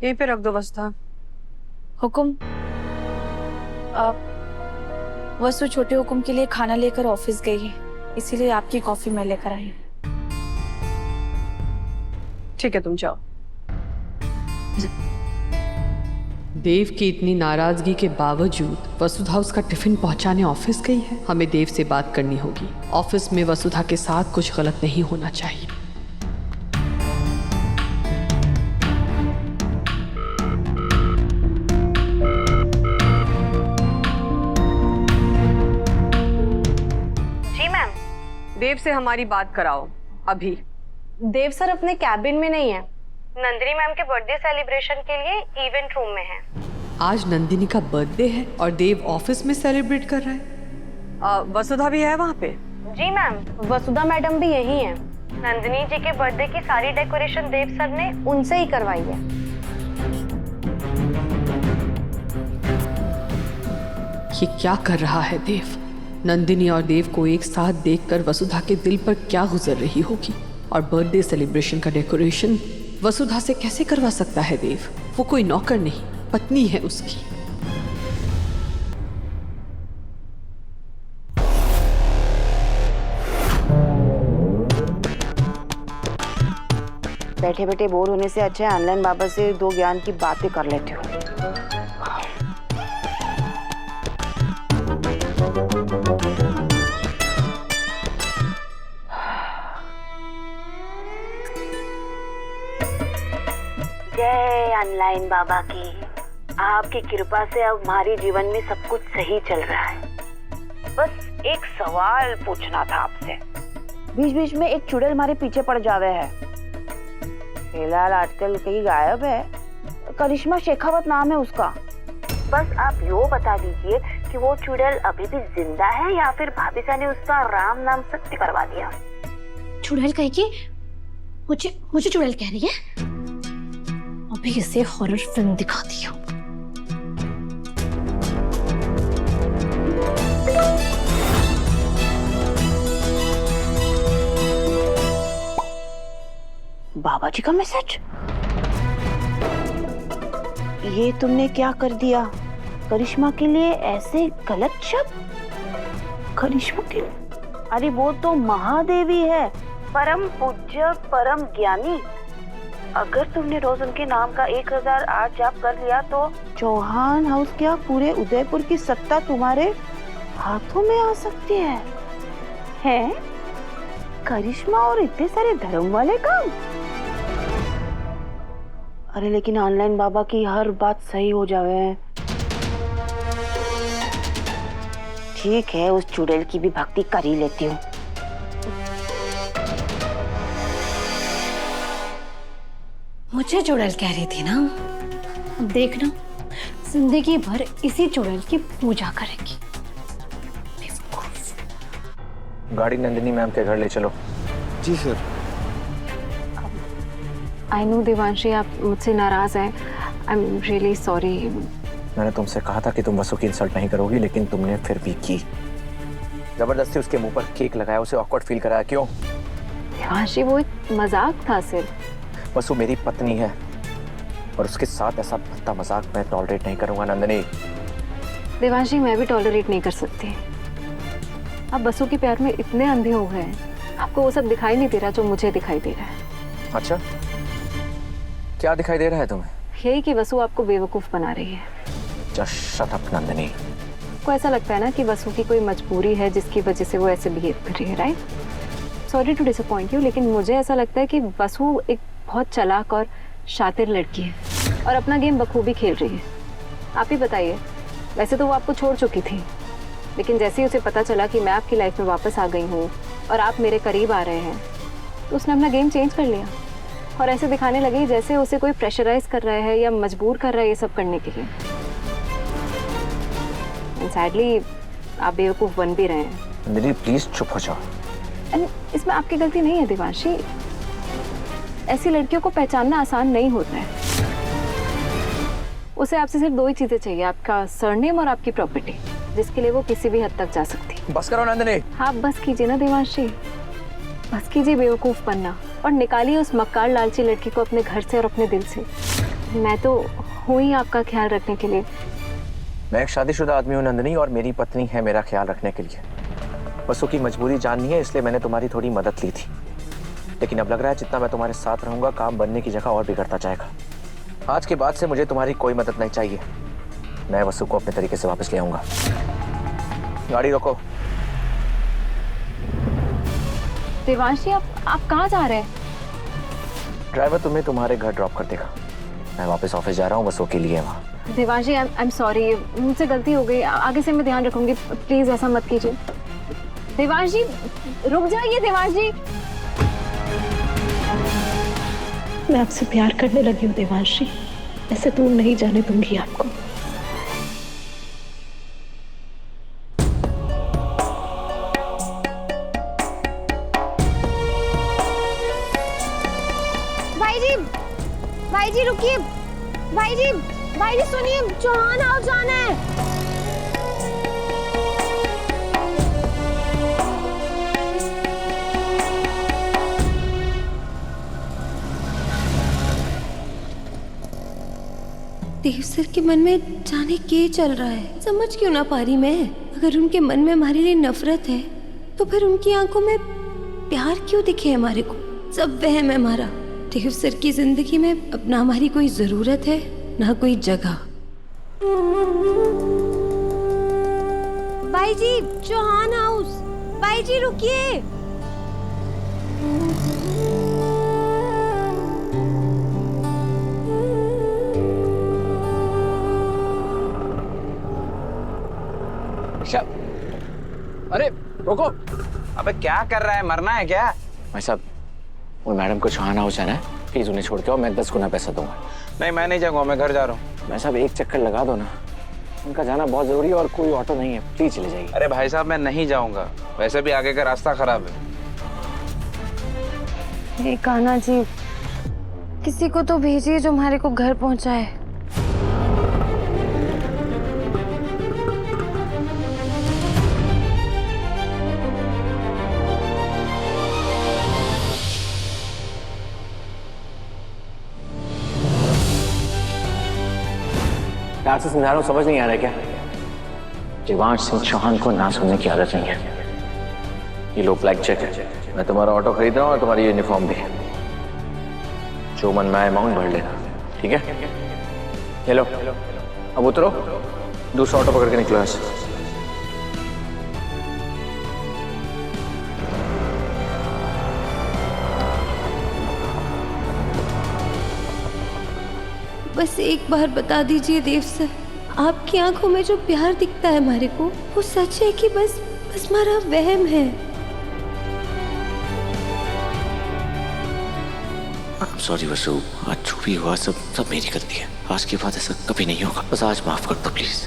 यहीं पे रख दो वसुधा। हुकुम। वसु छोटे हुकुम के लिए खाना लेकर ऑफिस गई है, इसीलिए आपकी कॉफी मैं लेकर आई। ठीक है, तुम जाओ। देव की इतनी नाराजगी के बावजूद वसुधा उसका टिफिन पहुंचाने ऑफिस गई है। हमें देव से बात करनी होगी। ऑफिस में वसुधा के साथ कुछ गलत नहीं होना चाहिए। जी मैम। देव से हमारी बात कराओ अभी। देव सर अपने कैबिन में नहीं है, नंदिनी मैम के बर्थडे सेलिब्रेशन के लिए इवेंट रूम में है। आज नंदिनी का बर्थडे है और देव ऑफिस में सेलिब्रेट कर रहा है। वसुधा भी है वहाँ पे? जी मैम, वसुधा मैडम भी यही है। नंदिनी जी के बर्थडे की सारी डेकोरेशन देव सर ने उनसे ही करवाई है। ये क्या कर रहा है देव? नंदिनी और देव को एक साथ देखकर वसुधा के दिल पर क्या गुजर रही होगी। और बर्थडे सेलिब्रेशन का डेकोरेशन वसुधा से कैसे करवा सकता है देव? वो कोई नौकर नहीं, पत्नी है उसकी। बैठे बैठे बोर होने से अच्छा है ऑनलाइन बाबा से दो ज्ञान की बातें कर लेती हूँ। जय ऑनलाइन बाबा की। आपकी कृपा से अब हमारे जीवन में सब कुछ सही चल रहा है। बस एक सवाल पूछना था आपसे। बीच बीच में एक चुड़ैल हमारे पीछे पड़ जावे है। फिलहाल आजकल कहीं गायब है। करिश्मा शेखावत नाम है उसका। बस आप यो बता दीजिए कि वो चुड़ैल अभी भी जिंदा है या फिर भाभी ने उसका राम नाम सत्य करवा दिया। चुड़ैल कहेगी? मुझे चुड़ैल कह रही है? अभी इसे हॉरर फिल्म दिखाती हूँ। बाबा जी का मैसेज? ये तुमने क्या कर दिया? करिश्मा के लिए ऐसे गलत शब्द? करिश्मा के लिए? अरे वो तो महादेवी है, परम पूज्य परम ज्ञानी। अगर तुमने रोज उनके नाम का 1008 जाप कर लिया तो चौहान हाउस क्या पूरे उदयपुर की सत्ता तुम्हारे हाथों में आ सकती है। हैं? करिश्मा और इतने सारे धर्म वाले काम? अरे लेकिन ऑनलाइन बाबा की हर बात सही हो जावे। ठीक है, उस चुड़ैल की भी भक्ति कर ही लेती हूँ। मुझे चुड़ैल कह रही थी ना? अब देखना, जिंदगी भर इसी चुड़ैल की पूजा करेंगी। गाड़ी नंदिनी मैम के घर ले चलो। जी सर। आई नो देवांशी, आप मुझसे नाराज हैं। I am really sorry. मैंने तुमसे कहा था कि तुम वसु की इंसल्ट नहीं करोगी, लेकिन तुमने फिर भी की। जबरदस्ती उसके मुंह पर केक लगाया, उसे ऑकवर्ड फील कराया। क्यों? देवांशी, वो एक मजाक था सिर्फ। वसु मेरी पत्नी है और उसके साथ ऐसा भद्दा मजाक मैं टॉलरेट नहीं करूंगा। नंदिनी। देवांशी, मैं भी टॉलरेट नहीं कर सकती। आप वसु के प्यार में इतने अंधे हो गए हैं, आपको वो सब दिखाई नहीं दे रहा जो मुझे दिखाई दे रहा है। अच्छा, क्या दिखाई दे रहा है तुम्हें? यही कि वसु आपको बेवकूफ बना रही है। Just shut up Nandini. आपको ऐसा लगता है ना कि वसु की कोई मजबूरी है जिसकी वजह से वो ऐसे बिहेव कर रही है, right? Sorry to disappoint you, लेकिन मुझे ऐसा लगता है कि वसु एक बहुत चालाक और शातिर लड़की है और अपना गेम बखूबी खेल रही है। आप ही बताइए, वैसे तो वो आपको छोड़ चुकी थी, लेकिन जैसे ही उसे पता चला कि मैं आपकी लाइफ में वापस आ गई हूँ और आप मेरे करीब आ रहे हैं, तो उसने अपना गेम चेंज कर लिया और ऐसे दिखाने लगी जैसे उसे कोई प्रेशराइज कर रहा है या मजबूर कर रहा है ये सब करने के लिए। एंड सैडली आप बेवकूफ़ बन भी रहे हैं। नंदिनी प्लीज चुप हो जाओ। एंड इसमें आपकी गलती नहीं है देवांशी। ऐसी लड़कियों को पहचानना आसान नहीं होता है। उसे आपसे सिर्फ दो ही चीजें चाहिए, आपका सरनेम और आपकी प्रॉपर्टी, जिसके लिए वो किसी भी हद तक जा सकती है। बस करो नंदिनी। हाँ बस कीजिए ना देवांशी, बस कीजिए बेवकूफ बनना और निकालिए उस मक्कार लालची लड़की को अपने घर से और अपने दिल से। मैं तो हूँ ही आपका ख्याल रखने के लिए। मैं एक शादीशुदा आदमी हूँ नंदिनी, और मेरी पत्नी है मेरा ख्याल रखने के लिए। वसु की मजबूरी जाननी है, इसलिए मैंने तुम्हारी थोड़ी मदद ली थी। लेकिन अब लग रहा है जितना मैं तुम्हारे साथ रहूंगा काम बनने की जगह और बिगड़ता जाएगा। आज के बाद से मुझे तुम्हारी कोई मदद नहीं चाहिए। मैं वसु को अपने तरीके से वापस ले आऊंगा। गाड़ी रोको। देवांशी, आप कहाँ जा रहे हैं? ड्राइवर तुम्हें तुम्हारे घर ड्रॉप कर देगा। मैं वापस ऑफिस जा रहा हूँ वसु के लिए वहाँ। देवांशी, आई एम सॉरी, मुझसे गलती हो गई, आगे से मैं ध्यान रखूंगी। प्लीज ऐसा मत कीजिए। देवांशी, रुक जाइए देवांशी। मैं आपसे प्यार करने लगी हूँ देवांशी, ऐसे दूर नहीं जाने दूंगी आपको। भाई जी रुकिए। भाई जी सुनिए, चौहान हाउस जाना है। देव सर के मन में जाने के चल रहा है, समझ क्यों ना पा रही मैं। अगर उनके मन में हमारे लिए नफरत है तो फिर उनकी आंखों में प्यार क्यों दिखे हमारे को? सब वहम है हमारा। देव सर की जिंदगी में अब ना हमारी कोई जरूरत है ना कोई जगह। भाई जी, चौहान हाउस। भाई जी रुकिए। अरे रोको। अबे क्या कर रहा है, मरना है क्या? भाई साहब, वो मैडम को चौहान हाउस जाना है, प्लीज उन्हें छोड़ के आओ, मैं 10 गुना पैसा दूंगा। नहीं, मैं नहीं जाऊंगा, मैं घर जा रहा हूँ। भाई साहब एक चक्कर लगा दो ना, उनका जाना बहुत जरूरी है और कोई ऑटो नहीं है, प्लीज चले जाइए। अरे भाई साहब, मैं नहीं जाऊंगा, वैसे भी आगे का रास्ता खराब है। कान्हा जी, किसी को तो भेजिए जो हमारे को घर पहुंचाए। प्यार से समझा रहा हूँ, समझ नहीं आ रहा है क्या? देवांश सिंह चौहान को ना सुनने की आदत नहीं है। ये लो ब्लैक चेक है, मैं तुम्हारा ऑटो खरीद रहा हूँ और तुम्हारी यूनिफॉर्म भी। जो मन में आए अमाउंट भर लेना, ठीक है? ये लो, अब उतरो, दूसरा ऑटो पकड़ के निकलो ऐसे। बस एक बार बता दीजिए देव सर, आपकी आंखों में जो प्यार दिखता है हमारे को, वो सच है कि बस हमारा वहम है? सॉरी वसु, आज जो भी हुआ सब मेरी गलती है। आज के बाद ऐसा कभी नहीं होगा, बस आज माफ कर दो प्लीज।